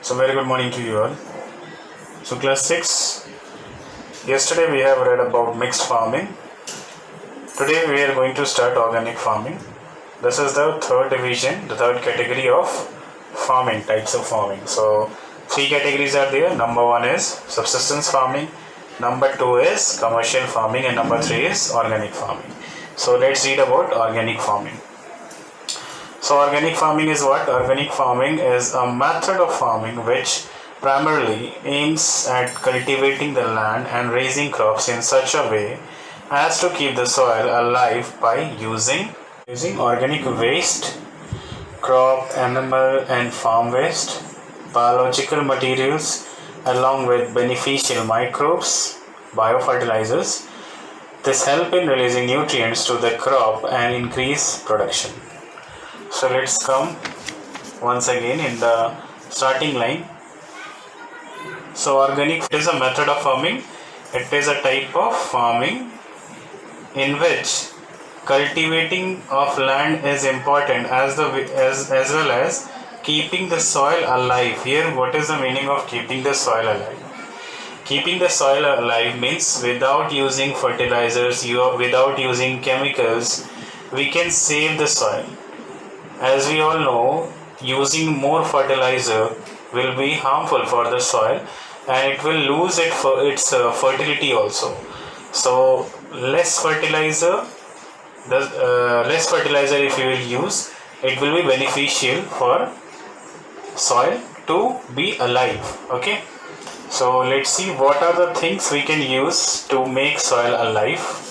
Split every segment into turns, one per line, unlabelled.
So very good morning to you all. So class 6, yesterday we have read about mixed farming. Today we are going to start organic farming. This is the third division, the third category of farming, types of farming. So 3 categories are there. Number 1 is subsistence farming, number 2 is commercial farming, and number 3 is organic farming. So let's read about organic farming. So organic farming is what? Organic farming is a method of farming which primarily aims at cultivating the land and raising crops in such a way as to keep the soil alive by using organic waste, crop, animal and farm waste, biological materials along with beneficial microbes, biofertilizers. This help in releasing nutrients to the crop and increase production. So let's come once again in the starting line. So organic is a method of farming. It is a type of farming in which cultivating of land is important as well as keeping the soil alive. Here, what is the meaning of keeping the soil alive? Keeping the soil alive means without using fertilizers, without using chemicals, we can save the soil. As we all know, using more fertilizer will be harmful for the soil and it will lose its fertility also. So less fertilizer if you will use, it will be beneficial for soil to be alive. Okay, so let's see what are the things we can use to make soil alive.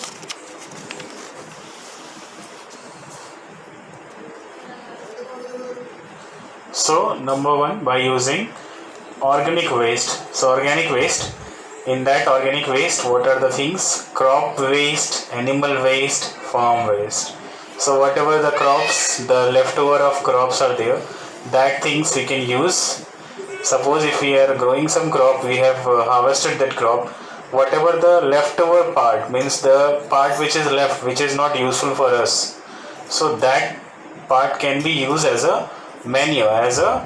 So number 1, by using organic waste. So organic waste, in that organic waste, what are the things? Crop waste, animal waste, farm waste. So whatever the crops, the leftover of crops are there, that things we can use. Suppose if we are growing some crop, we have harvested that crop, whatever the leftover part, means the part which is left, which is not useful for us, so that part can be used as a manure, as a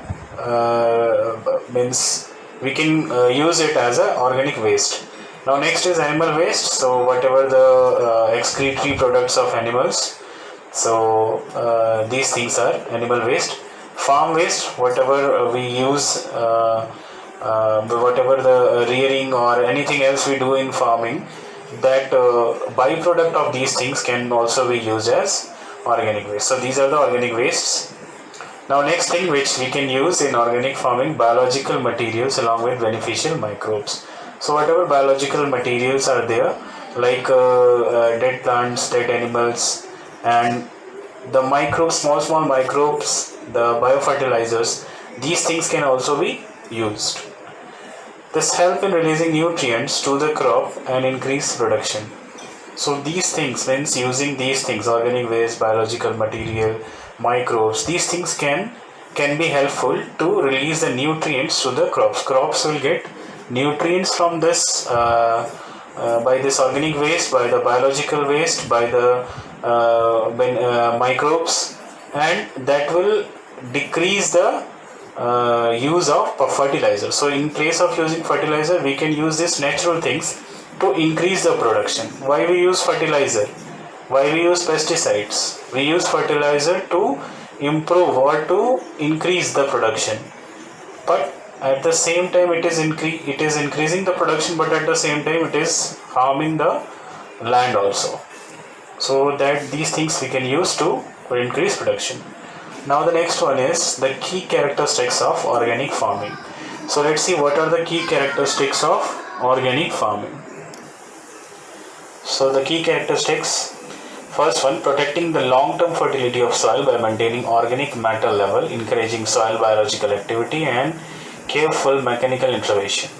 means we can use it as a organic waste. Now next is animal waste. So whatever the excretory products of animals, so these things are animal waste. Farm waste, whatever we use, whatever the rearing or anything else we do in farming, that byproduct of these things can also be used as organic waste. So these are the organic wastes. Now next thing which we can use in organic farming, biological materials along with beneficial microbes. So whatever biological materials are there, like dead plants, dead animals, and the microbes, small microbes, the biofertilizers, these things can also be used. This help in releasing nutrients to the crop and increase production. So these things, means using these things, organic waste, biological material, microbes, these things can be helpful to release the nutrients to the crops. Crops will get nutrients from this by this organic waste, by the biological waste, by the microbes, and that will decrease the use of fertilizer. So in place of using fertilizer, we can use these natural things to increase the production. Why we use fertilizer? Why we use pesticides? We use fertilizer to improve or to increase the production, but at the same time it is increasing the production, but at the same time it is harming the land also. So that these things we can use to increase production. Now the next one is the key characteristics of organic farming. So let's see what are the key characteristics of organic farming. So the key characteristics, first one, protecting the long-term fertility of soil by maintaining organic matter level, encouraging soil biological activity and careful mechanical intervention.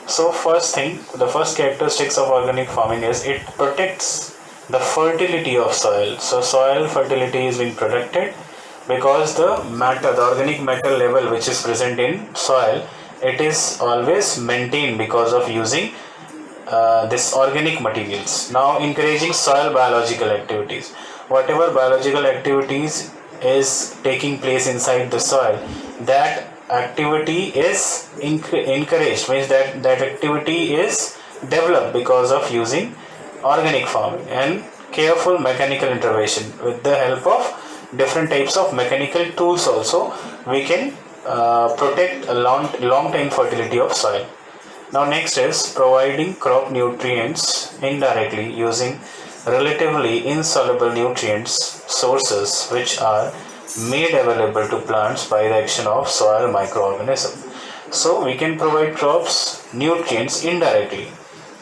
So first thing, the first characteristics of organic farming is it protects the fertility of soil. So soil fertility is being protected because the matter, the organic matter level which is present in soil, it is always maintained because of using this organic materials. Now encouraging soil biological activities. Whatever biological activities is taking place inside the soil, that activity is encouraged, means that activity is developed because of using organic farming. And careful mechanical intervention, with the help of different types of mechanical tools also, we can protect a long time fertility of soil. Now next is providing crop nutrients indirectly using relatively insoluble nutrients sources which are made available to plants by the action of soil microorganisms. So we can provide crops nutrients indirectly,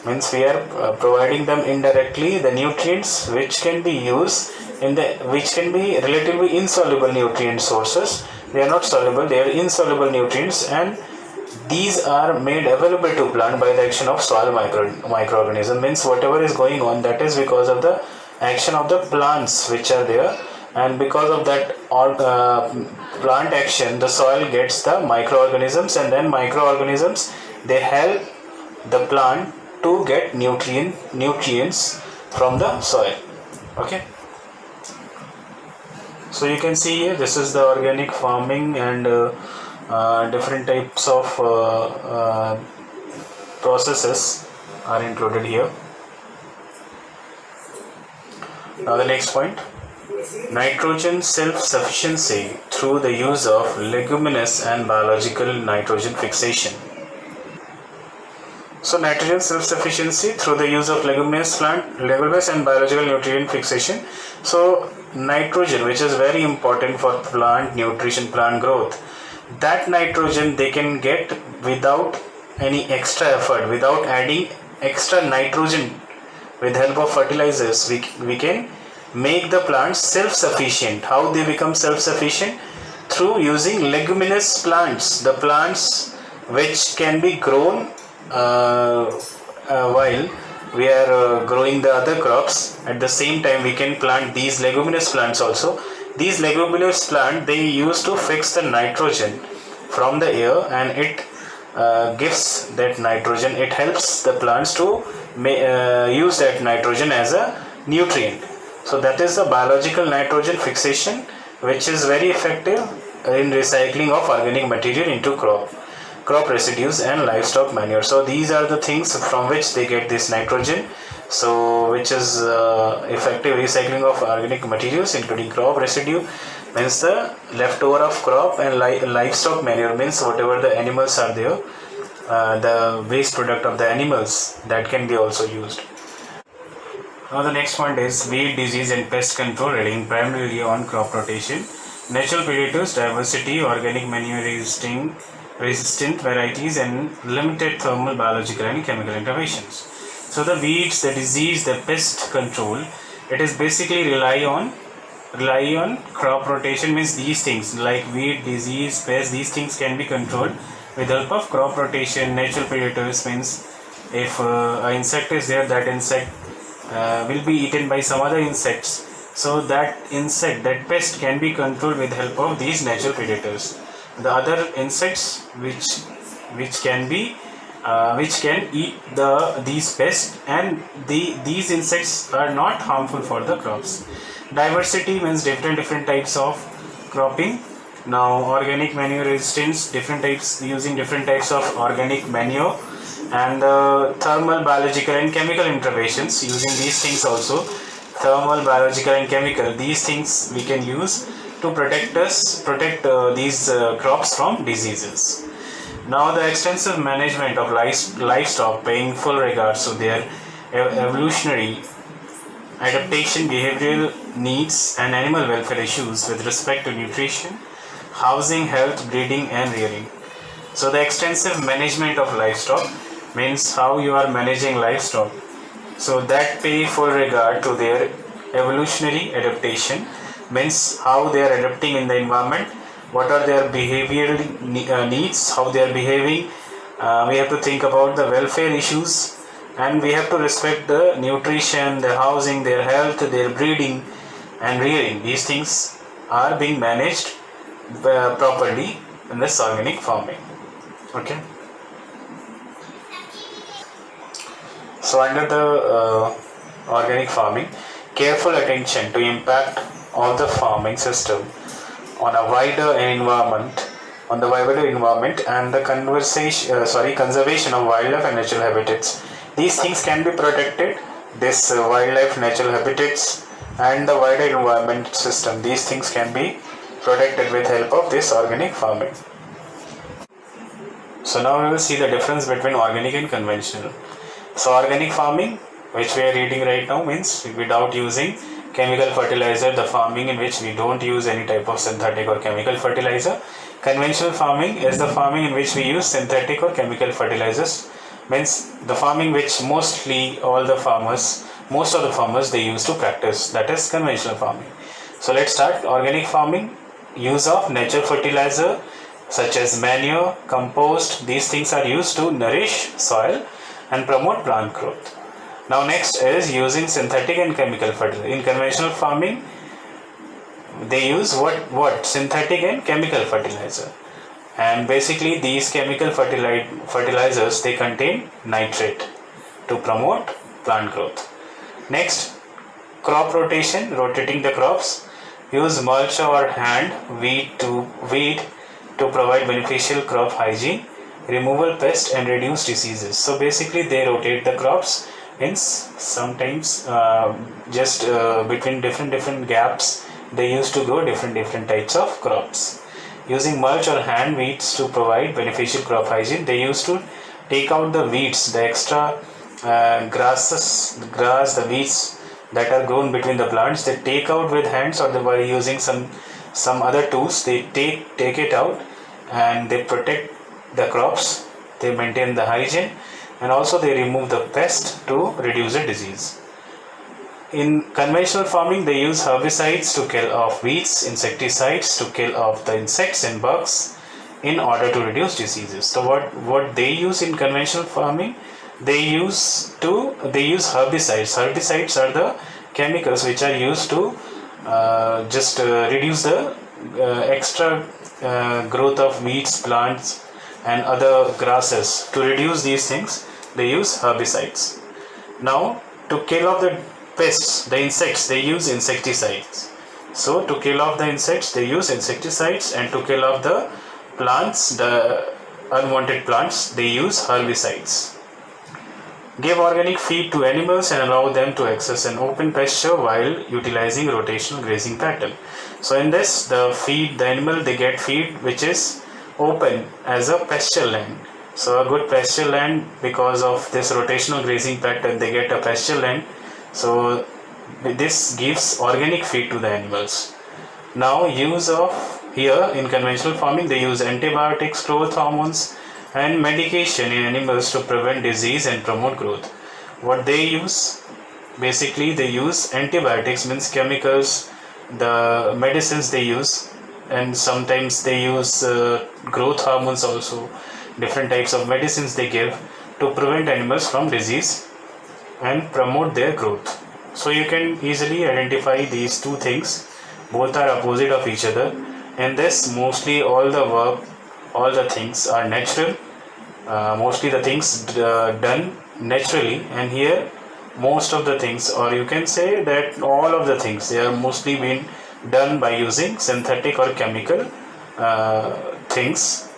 means we are providing them indirectly the nutrients which can be used which can be relatively insoluble nutrient sources. They are not soluble, they are insoluble nutrients, and these are made available to plant by the action of soil microorganism. Means whatever is going on, that is because of the action of the plants which are there, and because of that plant action, the soil gets the microorganisms, and then microorganisms, they help the plant to get nutrients from the soil. Okay, so you can see here, this is the organic farming, and different types of processes are included here. Now the next point, nitrogen self-sufficiency through the use of leguminous and biological nitrogen fixation. So nitrogen self-sufficiency through the use of leguminous and biological nutrient fixation. So nitrogen, which is very important for plant nutrition, plant growth, that nitrogen they can get without any extra effort, without adding extra nitrogen. With help of fertilizers, we can make the plants self-sufficient. How they become self-sufficient? Through using leguminous plants, the plants which can be grown while we are growing the other crops. At the same time, we can plant these leguminous plants also. These leguminous plants, they used to fix the nitrogen from the air, and it gives that nitrogen. It helps the plants to use that nitrogen as a nutrient. So that is the biological nitrogen fixation, which is very effective in recycling of organic material into crop residues and livestock manure. So these are the things from which they get this nitrogen, so which is effective recycling of organic materials including crop residue, means the leftover of crop, and livestock manure means whatever the animals are there, the waste product of the animals, that can be also used. Now the next point is weed, disease and pest control, relying primarily on crop rotation, natural predators, diversity, organic manure resistant varieties, and limited thermal, biological and chemical interventions. So the weeds, the disease, the pest control, it is basically rely on crop rotation, means these things like weed, disease, pest, these things can be controlled with help of crop rotation. Natural predators means if an insect is there, that insect will be eaten by some other insects, so that insect, that pest can be controlled with help of these natural predators. The other insects which can eat these pests, and these insects are not harmful for the crops. Diversity means different types of cropping. Now organic manure resistance, different types, using different types of organic manure, and thermal, biological and chemical interventions, using these things also, thermal, biological and chemical, these things we can use to protect these crops from diseases. Now the extensive management of livestock, paying full regards to their evolutionary adaptation, behavioral needs and animal welfare issues with respect to nutrition, housing, health, breeding and rearing. So the extensive management of livestock means how you are managing livestock, so that pay full regard to their evolutionary adaptation, means how they are adapting in the environment, what are their behavioral needs, how they are behaving. We have to think about the welfare issues, and we have to respect the nutrition, their housing, their health, their breeding and rearing. These things are being managed properly in this organic farming. Okay. So under the organic farming, careful attention to impact of the farming system on a wider environment on the viable environment and the conservation of wildlife and natural habitats. These things can be protected, this wildlife, natural habitats and the wider environment system. These things can be protected with help of this organic farming. So now we will see the difference between organic and conventional. So organic farming, which we are reading right now, means without using chemical fertilizer, the farming in which we don't use any type of synthetic or chemical fertilizer. Conventional farming is the farming in which we use synthetic or chemical fertilizers, means the farming which most of the farmers they used to practice, that is conventional farming. So let's start. Organic farming, use of natural fertilizer such as manure, compost. These things are used to nourish soil and promote plant growth. Now next is using synthetic and chemical fertilizer. In conventional farming, they use what synthetic and chemical fertilizer, and basically these chemical fertilizers they contain nitrate to promote plant growth. Next, crop rotation, rotating the crops. Use mulch or hand weed to provide beneficial crop hygiene, removal pest and reduce diseases. So basically they rotate the crops, means sometimes just between different gaps they used to grow different types of crops. Using mulch or hand weeds to provide beneficial crop hygiene, they used to take out the weeds, the extra grass, the weeds that are grown between the plants. They take out with hands, or by using some other tools. They take it out and they protect the crops. They maintain the hygiene and also they remove the pest to reduce the disease. In conventional farming, they use herbicides to kill off weeds, insecticides to kill off the insects and bugs in order to reduce diseases. So what they use in conventional farming, they use herbicides. Herbicides are the chemicals which are used to reduce the extra growth of weeds, plants and other grasses. To reduce these things, they use herbicides. Now to kill off the pests, the insects, they use insecticides. So to kill off the insects, they use insecticides, and to kill off the plants, the unwanted plants, they use herbicides. Give organic feed to animals and allow them to access an open pasture while utilizing rotational grazing pattern. So in this, the animal they get feed which is open as a pasture land. So a good pasture land, because of this rotational grazing pattern, they get a pasture land. So this gives organic feed to the animals. Now use of here in conventional farming, they use antibiotics, growth hormones and medication in animals to prevent disease and promote growth. What they use, basically they use antibiotics, means chemicals, the medicines they use, and sometimes they use growth hormones also. Different types of medicines they give to prevent animals from disease and promote their growth. So you can easily identify these two things. Both are opposite of each other. In this, mostly all the things are natural. Mostly the things done naturally, and here most of the things, or you can say that all of the things, they are mostly been done by using synthetic or chemical things.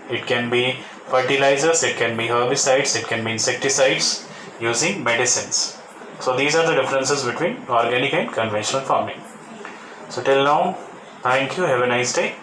It can be fertilizers, it can be herbicides, it can be insecticides, using medicines. So these are the differences between organic and conventional farming. So till now, thank you, have a nice day.